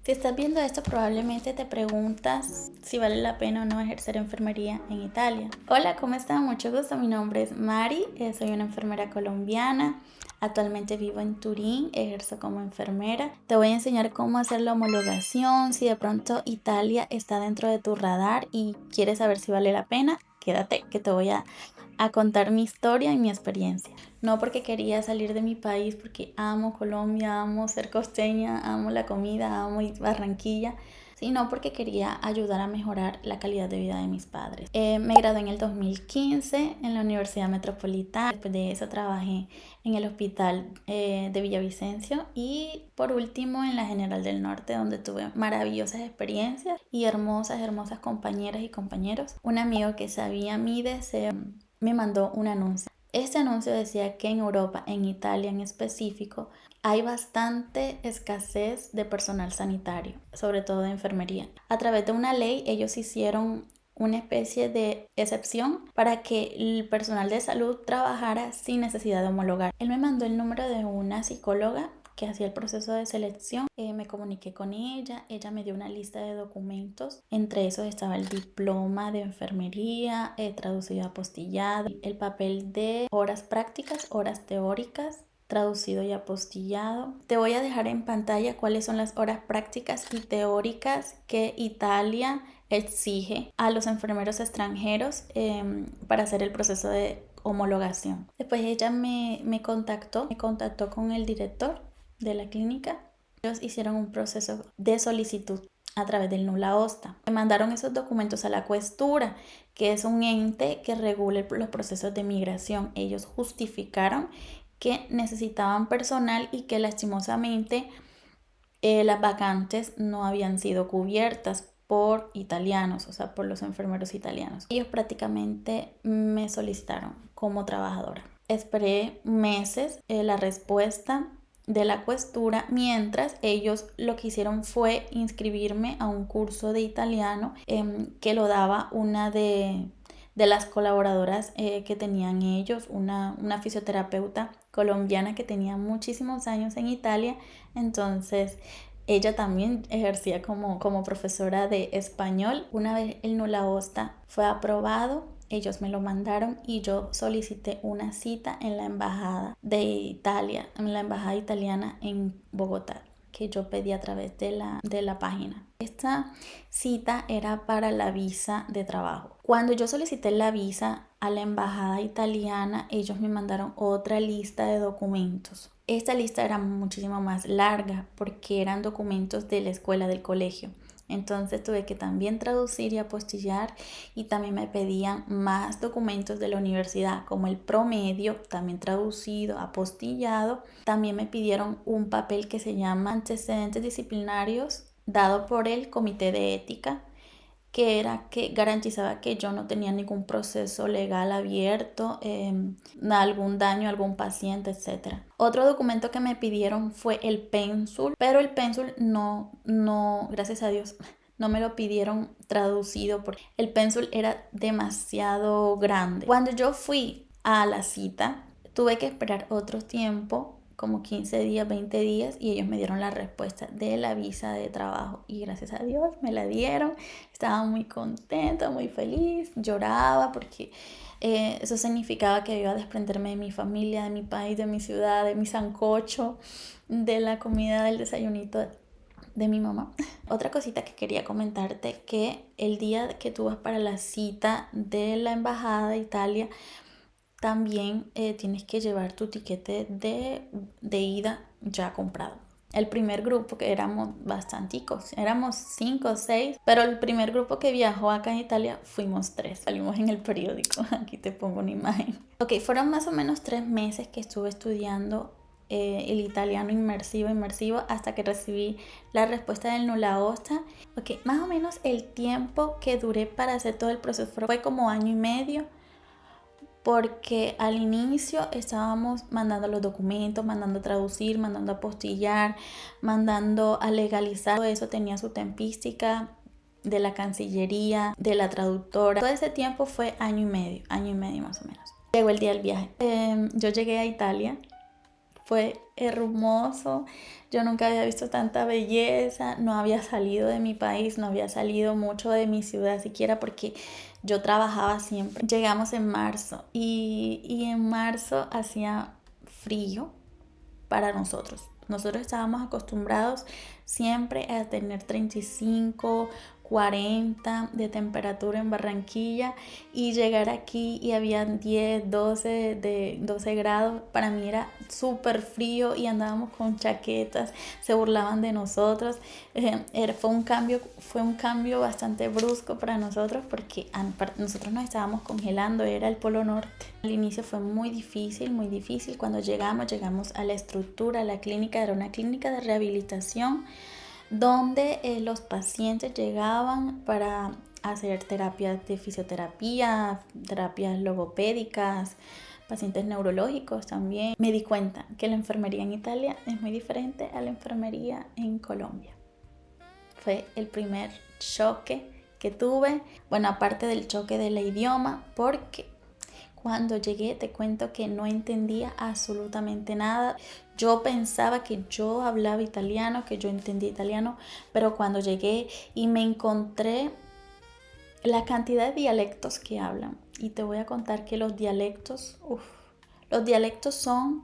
Si estás viendo esto, probablemente te preguntas si vale la pena o no ejercer enfermería en Italia. Hola, ¿cómo estás? Mucho gusto. Mi nombre es Mari, soy una enfermera colombiana. Actualmente vivo en Turín, ejerzo como enfermera. Te voy a enseñar cómo hacer la homologación. Si de pronto Italia está dentro de tu radar y quieres saber si vale la pena, quédate que te voy a contar mi historia y mi experiencia. No porque quería salir de mi país, porque amo Colombia, amo ser costeña, amo la comida, amo Barranquilla, sino porque quería ayudar a mejorar la calidad de vida de mis padres. Me gradué en el 2015 en la Universidad Metropolitana. Después de eso trabajé en el hospital de Villavicencio y por último en la General del Norte, donde tuve maravillosas experiencias y hermosas compañeras y compañeros. Un amigo que sabía mi deseo me mandó un anuncio. Este anuncio decía que en Europa, en Italia en específico, hay bastante escasez de personal sanitario, sobre todo de enfermería. A través de una ley, ellos hicieron una especie de excepción para que el personal de salud trabajara sin necesidad de homologar. Él me mandó el número de una psicóloga que hacía el proceso de selección. Me comuniqué con ella me dio una lista de documentos, entre esos estaba el diploma de enfermería, traducido apostillado, el papel de horas prácticas, horas teóricas, traducido y apostillado. Te voy a dejar en pantalla cuáles son las horas prácticas y teóricas que Italia exige a los enfermeros extranjeros para hacer el proceso de homologación. Después ella me contactó con el director de la clínica. Ellos hicieron un proceso de solicitud a través del Nulla Osta. Me mandaron esos documentos a la Questura, que es un ente que regula los procesos de migración. Ellos justificaron que necesitaban personal y que lastimosamente las vacantes no habían sido cubiertas por italianos, o sea, por los enfermeros italianos. Ellos prácticamente me solicitaron como trabajadora. Esperé meses la respuesta de la Questura, mientras ellos lo que hicieron fue inscribirme a un curso de italiano que lo daba una de las colaboradoras que tenían ellos, una fisioterapeuta colombiana que tenía muchísimos años en Italia. Entonces ella también ejercía como profesora de español. Una vez el Nulla Osta fue aprobado, ellos me lo mandaron y yo solicité una cita en la embajada de Italia, en la embajada italiana en Bogotá, que yo pedí a través de la página. Esta cita era para la visa de trabajo. Cuando yo solicité la visa a la embajada italiana, ellos me mandaron otra lista de documentos. Esta lista era muchísimo más larga porque eran documentos de la escuela, del colegio. Entonces tuve que también traducir y apostillar, y también me pedían más documentos de la universidad, como el promedio, también traducido, apostillado. También me pidieron un papel que se llama antecedentes disciplinarios, dado por el comité de ética, que era que garantizaba que yo no tenía ningún proceso legal abierto, algún daño a algún paciente, etc. Otro documento que me pidieron fue el pénsul, pero el pénsul no, gracias a Dios, no me lo pidieron traducido porque el pénsul era demasiado grande. Cuando yo fui a la cita, tuve que esperar otro tiempo, como 15 días, 20 días, y ellos me dieron la respuesta de la visa de trabajo y gracias a Dios me la dieron. Estaba muy contenta, muy feliz, lloraba porque eso significaba que iba a desprenderme de mi familia, de mi país, de mi ciudad, de mi sancocho, de la comida, del desayunito de mi mamá. Otra cosita que quería comentarte, que el día que tú vas para la cita de la embajada de Italia, también tienes que llevar tu tiquete de ida ya comprado. El primer grupo, que éramos bastanticos, éramos 5 o 6, pero el primer grupo que viajó acá en Italia fuimos 3. Salimos en el periódico, aquí te pongo una imagen. Ok, fueron más o menos 3 meses que estuve estudiando el italiano inmersivo hasta que recibí la respuesta del Nulla Osta. Ok, más o menos el tiempo que duré para hacer todo el proceso fue como año y medio, porque al inicio estábamos mandando los documentos, mandando a traducir, mandando a apostillar, mandando a legalizar. Todo eso tenía su tempística de la Cancillería, de la traductora. Todo ese tiempo fue año y medio más o menos. Llegó el día del viaje. Yo llegué a Italia, Fue hermoso, yo nunca había visto tanta belleza, no había salido de mi país, no había salido mucho de mi ciudad siquiera porque yo trabajaba siempre. Llegamos en marzo y en marzo hacía frío para nosotros. Nosotros estábamos acostumbrados siempre a tener 35, 40 de temperatura en Barranquilla y llegar aquí y había 10, 12 grados. Para mí era súper frío y andábamos con chaquetas, se burlaban de nosotros. Fue un cambio bastante brusco para nosotros porque nosotros nos estábamos congelando, era el Polo Norte. Al inicio fue muy difícil, muy difícil. Cuando llegamos a la estructura, a la clínica, era una clínica de rehabilitación donde los pacientes llegaban para hacer terapias de fisioterapia, terapias logopédicas, pacientes neurológicos también. Me di cuenta que la enfermería en Italia es muy diferente a la enfermería en Colombia. Fue el primer choque que tuve, bueno, aparte del choque del idioma, porque cuando llegué te cuento que no entendía absolutamente nada. Yo pensaba que yo hablaba italiano, que yo entendía italiano, pero cuando llegué y me encontré la cantidad de dialectos que hablan, y te voy a contar que los dialectos son,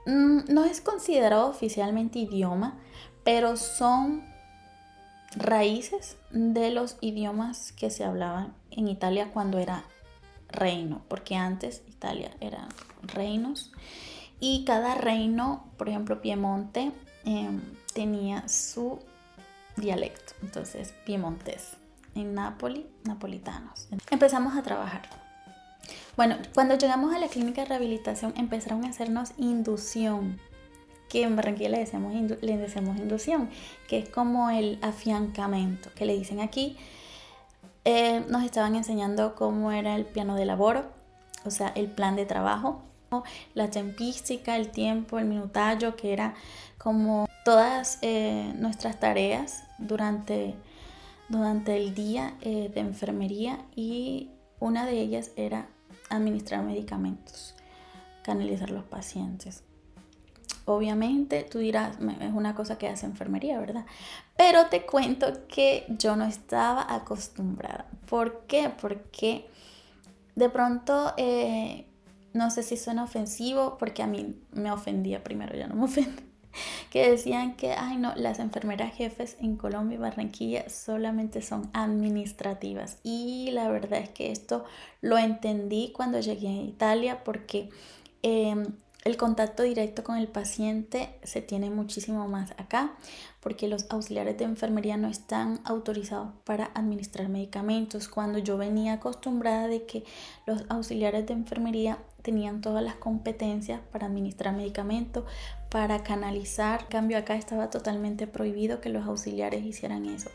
no es considerado oficialmente idioma, pero son raíces de los idiomas que se hablaban en Italia cuando era reino, porque antes Italia eran reinos y cada reino, por ejemplo Piemonte, tenía su dialecto, entonces piemontés. En Nápoli, napolitanos. Empezamos a trabajar. Bueno, cuando llegamos a la clínica de rehabilitación empezaron a hacernos inducción, que en Barranquilla le decimos inducción, que es como el afiancamiento, que le dicen aquí. Nos estaban enseñando cómo era el piano de laboro, o sea, el plan de trabajo, la tempistica, el tiempo, el minutaggio, que era como todas nuestras tareas durante el día de enfermería, y una de ellas era administrar medicamentos, canalizar los pacientes. Obviamente tú dirás, es una cosa que hace enfermería, ¿verdad? Pero te cuento que yo no estaba acostumbrada. ¿Por qué? Porque de pronto, no sé si suena ofensivo, porque a mí me ofendía primero, ya no me ofende, que decían que, ay no, las enfermeras jefes en Colombia y Barranquilla solamente son administrativas. Y la verdad es que esto lo entendí cuando llegué a Italia, porque el contacto directo con el paciente se tiene muchísimo más acá, porque los auxiliares de enfermería no están autorizados para administrar medicamentos. Cuando yo venía acostumbrada de que los auxiliares de enfermería tenían todas las competencias para administrar medicamentos, para canalizar. En cambio acá estaba totalmente prohibido que los auxiliares hicieran eso.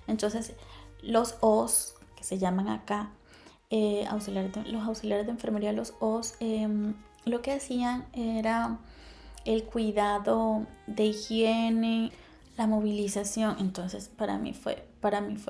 Entonces los OS, que se llaman acá, los auxiliares de enfermería, los OS, lo que hacían era el cuidado de higiene, la movilización. Entonces para mí fue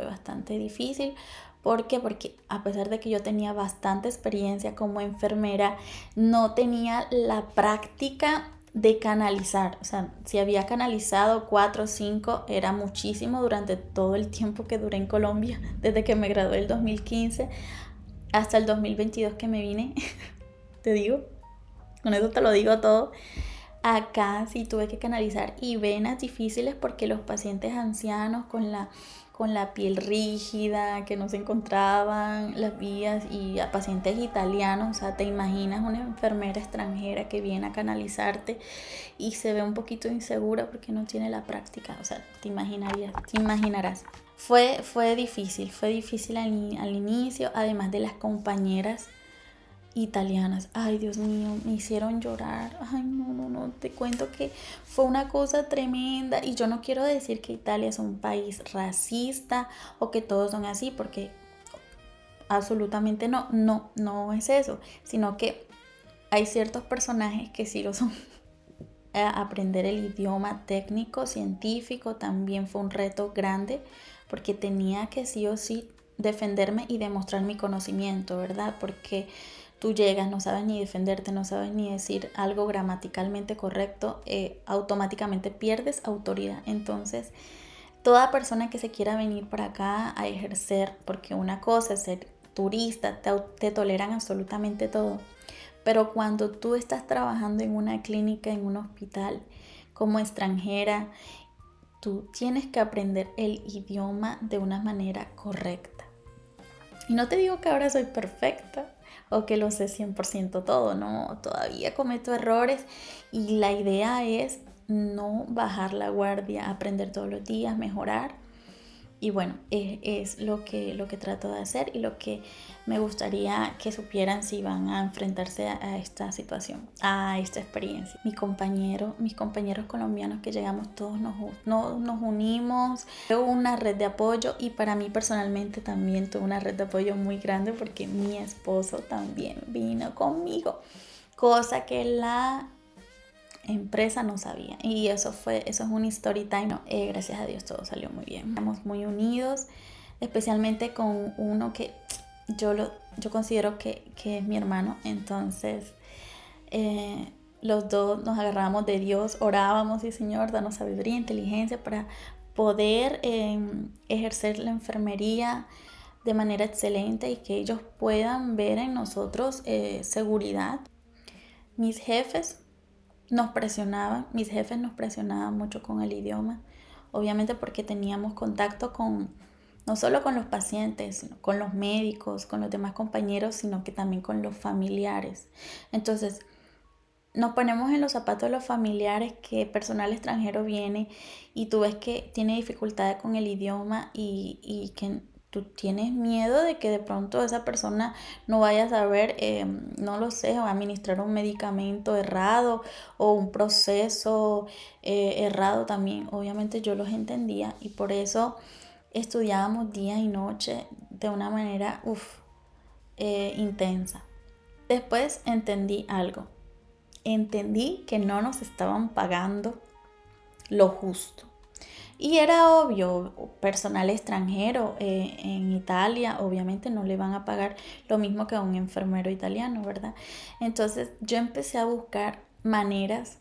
bastante difícil. ¿Por qué? Porque a pesar de que yo tenía bastante experiencia como enfermera, no tenía la práctica de canalizar. O sea, si había canalizado 4 o 5, era muchísimo durante todo el tiempo que duré en Colombia, desde que me gradué el 2015 hasta el 2022 que me vine. Te digo, con eso te lo digo todo. Acá sí tuve que canalizar, y venas difíciles porque los pacientes ancianos con la piel rígida, que no se encontraban las vías, y a pacientes italianos, o sea, te imaginas una enfermera extranjera que viene a canalizarte y se ve un poquito insegura porque no tiene la práctica, o sea, te imaginarás. Fue difícil al inicio, además de las compañeras italianas. Ay, Dios mío, me hicieron llorar. Ay, no, te cuento que fue una cosa tremenda, y yo no quiero decir que Italia es un país racista o que todos son así, porque absolutamente no es eso, sino que hay ciertos personajes que sí lo son. Aprender el idioma técnico, científico, también fue un reto grande, porque tenía que sí o sí defenderme y demostrar mi conocimiento, ¿verdad? Porque tú llegas, no sabes ni defenderte, no sabes ni decir algo gramaticalmente correcto, automáticamente pierdes autoridad. Entonces, toda persona que se quiera venir para acá a ejercer, porque una cosa es ser turista, te toleran absolutamente todo, pero cuando tú estás trabajando en una clínica, en un hospital, como extranjera, tú tienes que aprender el idioma de una manera correcta. Y no te digo que ahora soy perfecta o que lo sé 100% todo, no, todavía cometo errores y la idea es no bajar la guardia, aprender todos los días, mejorar. Y bueno, es lo que trato de hacer y lo que me gustaría que supieran si van a enfrentarse a esta situación, a esta experiencia. Mis compañeros colombianos que llegamos todos nos unimos, hubo una red de apoyo y para mí personalmente también tuve una red de apoyo muy grande porque mi esposo también vino conmigo, cosa que la empresa no sabía y eso es un story time. Gracias a Dios todo salió muy bien, estamos muy unidos, especialmente con uno que yo considero que es mi hermano. Entonces los dos nos agarramos de Dios, orábamos y Señor, danos sabiduría, inteligencia para poder ejercer la enfermería de manera excelente y que ellos puedan ver en nosotros seguridad. Mis jefes nos presionaban mucho con el idioma, obviamente porque teníamos contacto no solo con los pacientes, sino con los médicos, con los demás compañeros, sino que también con los familiares. Entonces, nos ponemos en los zapatos de los familiares, que personal extranjero viene y tú ves que tiene dificultades con el idioma y que tú tienes miedo de que de pronto esa persona no vaya a saber, no lo sé, administrar un medicamento errado o un proceso errado también. Obviamente yo los entendía y por eso estudiábamos día y noche de una manera intensa. Después entendí algo. Entendí que no nos estaban pagando lo justo. Y era obvio, personal extranjero en Italia, obviamente no le van a pagar lo mismo que a un enfermero italiano, ¿verdad? Entonces yo empecé a buscar maneras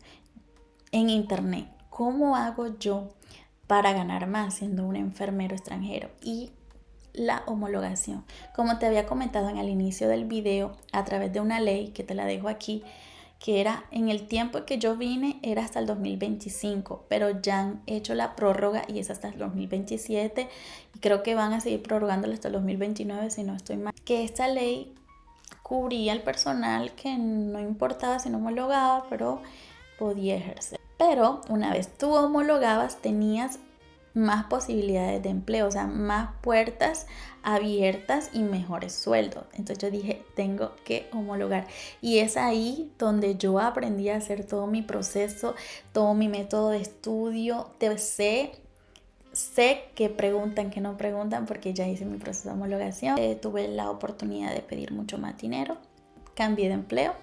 en internet. ¿Cómo hago yo para ganar más siendo un enfermero extranjero? Y la homologación. Como te había comentado en el inicio del video, a través de una ley que te la dejo aquí, que era en el tiempo que yo vine era hasta el 2025, pero ya han hecho la prórroga y es hasta el 2027 y creo que van a seguir prorrogándola hasta el 2029 si no estoy mal. Que esta ley cubría al personal que no importaba si no homologaba, pero podía ejercer. Pero una vez tú homologabas tenías más posibilidades de empleo, o sea, más puertas abiertas y mejores sueldos. Entonces yo dije, tengo que homologar. Y es ahí donde yo aprendí a hacer todo mi proceso, todo mi método de estudio. Sé que preguntan, que no preguntan, porque ya hice mi proceso de homologación. Tuve la oportunidad de pedir mucho más dinero. Cambié de empleo.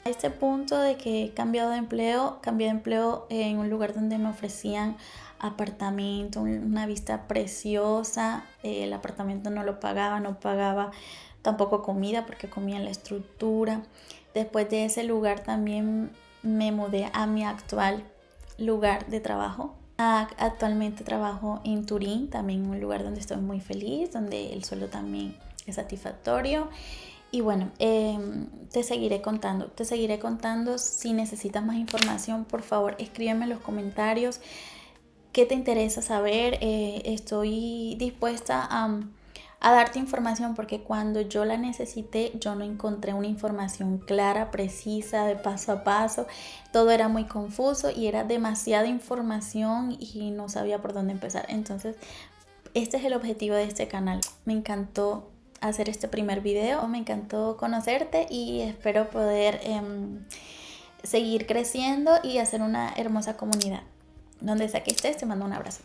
A este punto de que he cambiado de empleo, cambié de empleo en un lugar donde me ofrecían apartamento, una vista preciosa. El apartamento no pagaba tampoco comida porque comía en la estructura. Después de ese lugar también me mudé a mi actual lugar de trabajo. Actualmente trabajo en Turín, también un lugar donde estoy muy feliz, donde el sueldo también es satisfactorio. Y bueno, te seguiré contando. Si necesitas más información, por favor, escríbeme en los comentarios qué te interesa saber. Estoy dispuesta a darte información porque cuando yo la necesité, yo no encontré una información clara, precisa, de paso a paso. Todo era muy confuso y era demasiada información y no sabía por dónde empezar. Entonces, este es el objetivo de este canal. Me encantó hacer este primer video, me encantó conocerte y espero poder seguir creciendo y hacer una hermosa comunidad. Donde sea que estés, te mando un abrazo.